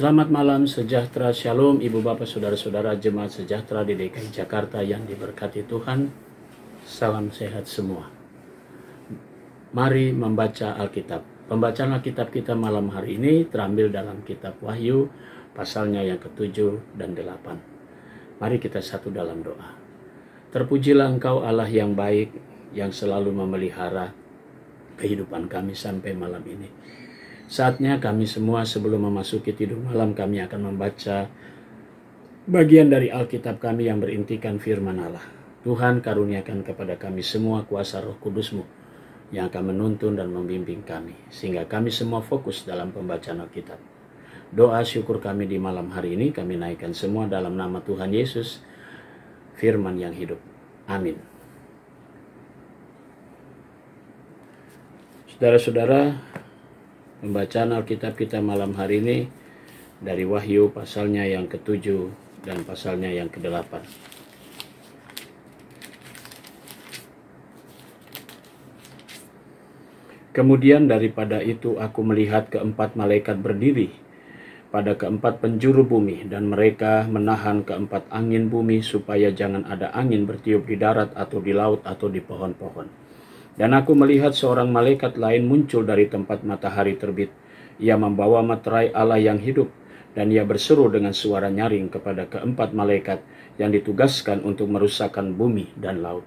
Selamat malam, sejahtera, shalom Ibu Bapak Saudara-saudara jemaat sejahtera di DKI Jakarta yang diberkati Tuhan. Salam sehat semua. Mari membaca Alkitab. Pembacaan Alkitab kita malam hari ini terambil dalam kitab Wahyu pasalnya yang ke-7 dan 8. Mari kita satu dalam doa. Terpujilah Engkau Allah yang baik, yang selalu memelihara kehidupan kami sampai malam ini. Saatnya kami semua sebelum memasuki tidur malam kami akan membaca bagian dari Alkitab kami yang berintikan firman Allah. Tuhan karuniakan kepada kami semua kuasa Roh Kudus-Mu yang akan menuntun dan membimbing kami, sehingga kami semua fokus dalam pembacaan Alkitab. Doa syukur kami di malam hari ini kami naikkan semua dalam nama Tuhan Yesus, firman yang hidup. Amin. Saudara-saudara, pembacaan Alkitab kita malam hari ini dari Wahyu pasalnya yang ke-7 dan pasalnya yang ke-8. Kemudian daripada itu aku melihat keempat malaikat berdiri pada keempat penjuru bumi, dan mereka menahan keempat angin bumi supaya jangan ada angin bertiup di darat atau di laut atau di pohon-pohon. Dan aku melihat seorang malaikat lain muncul dari tempat matahari terbit. Ia membawa materai Allah yang hidup, dan ia berseru dengan suara nyaring kepada keempat malaikat yang ditugaskan untuk merusakkan bumi dan laut.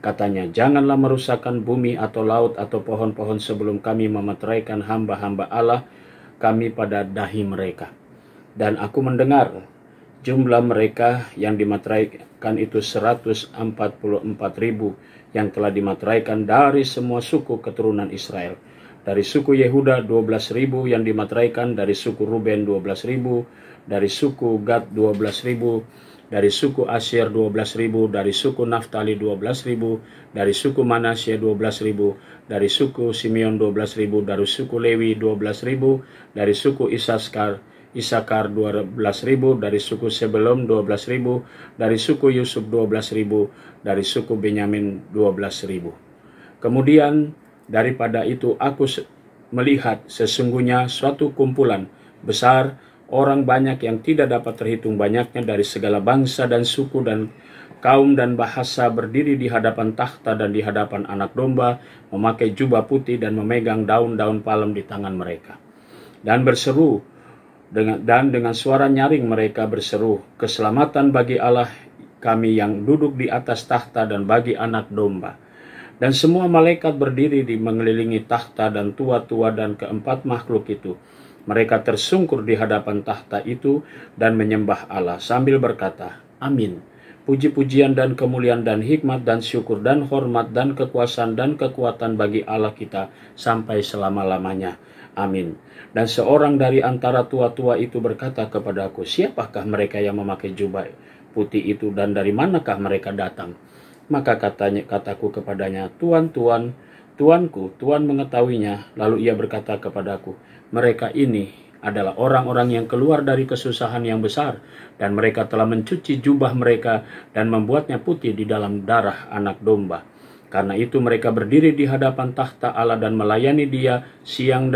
Katanya, janganlah merusakkan bumi atau laut atau pohon-pohon sebelum kami memeteraikan hamba-hamba Allah kami pada dahi mereka. Dan aku mendengar jumlah mereka yang dimateraikan itu 144.000 yang telah dimateraikan dari semua suku keturunan Israel. Dari suku Yehuda 12.000 yang dimateraikan, dari suku Ruben 12.000, dari suku Gad 12.000, dari suku Asyir 12.000, dari suku Naftali 12.000, dari suku Manasye 12.000, dari suku Simeon 12.000, dari suku Lewi 12.000, dari suku Isakar 12.000, dari suku Sebelum 12.000, dari suku Yusuf 12.000, dari suku Benyamin 12.000. Kemudian daripada itu aku melihat sesungguhnya suatu kumpulan besar orang banyak yang tidak dapat terhitung banyaknya dari segala bangsa dan suku dan kaum dan bahasa berdiri di hadapan takhta dan di hadapan Anak Domba, memakai jubah putih dan memegang daun-daun palem di tangan mereka. Dan berseru dengan suara nyaring mereka berseru, keselamatan bagi Allah kami yang duduk di atas takhta dan bagi Anak Domba. Dan semua malaikat berdiri di mengelilingi takhta dan tua-tua dan keempat makhluk itu. Mereka tersungkur di hadapan takhta itu dan menyembah Allah sambil berkata, Amin. Puji-pujian dan kemuliaan dan hikmat dan syukur dan hormat dan kekuasaan dan kekuatan bagi Allah kita sampai selama-lamanya. Amin. Dan seorang dari antara tua-tua itu berkata kepadaku, siapakah mereka yang memakai jubah putih itu dan dari manakah mereka datang? Maka kataku kepadanya, Tuan, Tuanku, Tuhan mengetahuinya. Lalu ia berkata kepadaku, mereka ini adalah orang-orang yang keluar dari kesusahan yang besar, dan mereka telah mencuci jubah mereka dan membuatnya putih di dalam darah Anak Domba. Karena itu mereka berdiri di hadapan takhta Allah dan melayani Dia siang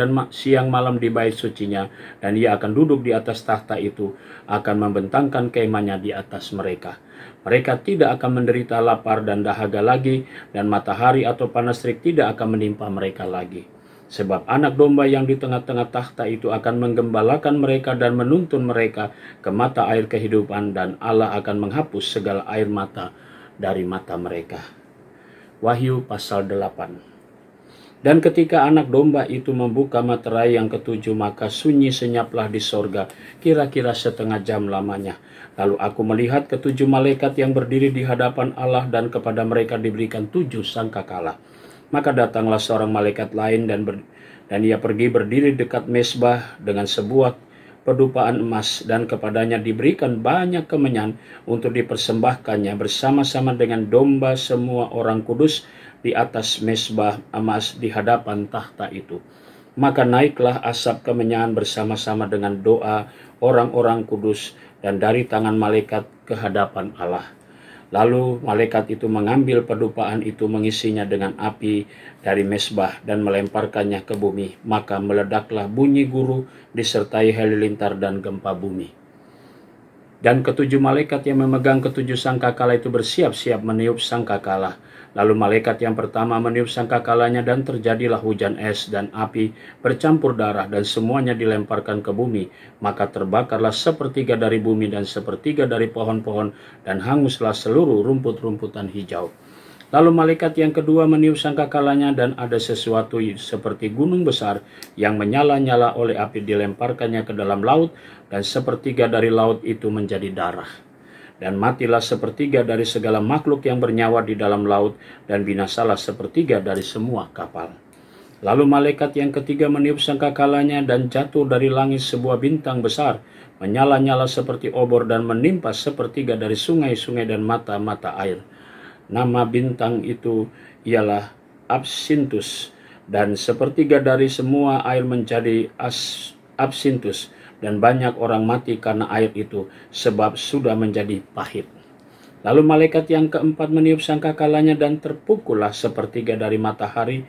malam di bait sucinya, dan Ia akan duduk di atas takhta itu, akan membentangkan kemahnya di atas mereka. Mereka tidak akan menderita lapar dan dahaga lagi, dan matahari atau panas terik tidak akan menimpa mereka lagi. Sebab Anak Domba yang di tengah-tengah takhta itu akan menggembalakan mereka dan menuntun mereka ke mata air kehidupan, dan Allah akan menghapus segala air mata dari mata mereka. Wahyu pasal 8. Dan ketika Anak Domba itu membuka materai yang ke-7, maka sunyi senyaplah di sorga, kira-kira setengah jam lamanya. Lalu aku melihat ke-7 malaikat yang berdiri di hadapan Allah, dan kepada mereka diberikan 7 sangkakala. Maka datanglah seorang malaikat lain dan ia pergi berdiri dekat mezbah dengan sebuah pedupaan emas, dan kepadanya diberikan banyak kemenyan untuk dipersembahkannya bersama-sama dengan domba semua orang kudus di atas mezbah emas di hadapan takhta itu. Maka naiklah asap kemenyan bersama-sama dengan doa orang-orang kudus dan dari tangan malaikat ke hadapan Allah. Lalu malaikat itu mengambil pedupaan itu, mengisinya dengan api dari mezbah dan melemparkannya ke bumi. Maka meledaklah bunyi guru disertai halilintar dan gempa bumi. Dan ketujuh malaikat yang memegang ketujuh sangkakala itu bersiap-siap meniup sangkakala. Lalu malaikat yang pertama meniup sangkakalanya, dan terjadilah hujan es dan api bercampur darah, dan semuanya dilemparkan ke bumi. Maka terbakarlah sepertiga dari bumi dan sepertiga dari pohon-pohon, dan hanguslah seluruh rumput-rumputan hijau. Lalu malaikat yang kedua meniup sangkakalanya, dan ada sesuatu seperti gunung besar yang menyala-nyala oleh api dilemparkannya ke dalam laut, dan sepertiga dari laut itu menjadi darah. Dan matilah sepertiga dari segala makhluk yang bernyawa di dalam laut, dan binasalah sepertiga dari semua kapal. Lalu malaikat yang ketiga meniup sangkakalanya, dan jatuh dari langit sebuah bintang besar, menyala-nyala seperti obor, dan menimpa sepertiga dari sungai-sungai dan mata-mata air. Nama bintang itu ialah Absinthus, dan sepertiga dari semua air menjadi Absinthus, dan banyak orang mati karena air itu, sebab sudah menjadi pahit. Lalu malaikat yang keempat meniup sangkakalanya, dan terpukullah sepertiga dari matahari,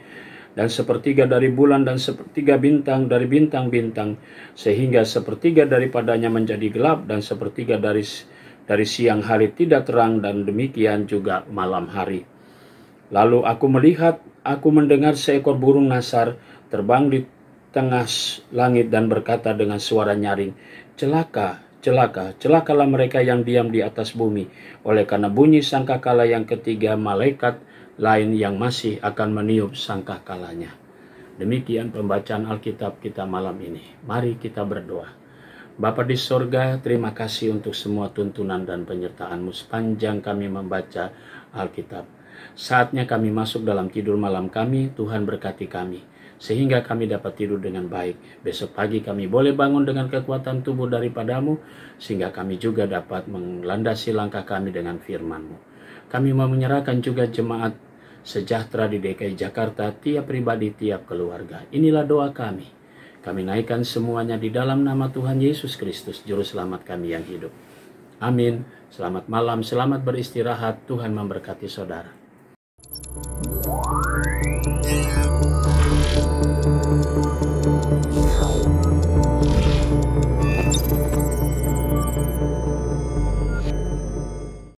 dan sepertiga dari bulan, dan sepertiga bintang dari bintang-bintang, sehingga sepertiga daripadanya menjadi gelap, dan sepertiga dari siang hari tidak terang, dan demikian juga malam hari. Lalu aku mendengar seekor burung nasar terbang di tengah langit dan berkata dengan suara nyaring, "Celaka, celaka, celakalah mereka yang diam di atas bumi, oleh karena bunyi sangkakala yang ketiga malaikat lain yang masih akan meniup sangkakalanya." Demikian pembacaan Alkitab kita malam ini. Mari kita berdoa. Bapa di sorga, terima kasih untuk semua tuntunan dan penyertaan-Mu sepanjang kami membaca Alkitab. Saatnya kami masuk dalam tidur malam kami, Tuhan berkati kami, sehingga kami dapat tidur dengan baik. Besok pagi kami boleh bangun dengan kekuatan tubuh daripada-Mu, sehingga kami juga dapat melandasi langkah kami dengan firman-Mu. Kami mau menyerahkan juga jemaat sejahtera di DKI Jakarta, tiap pribadi, tiap keluarga. Inilah doa kami. Kami naikkan semuanya di dalam nama Tuhan Yesus Kristus, Juru Selamat kami yang hidup. Amin. Selamat malam, selamat beristirahat. Tuhan memberkati saudara.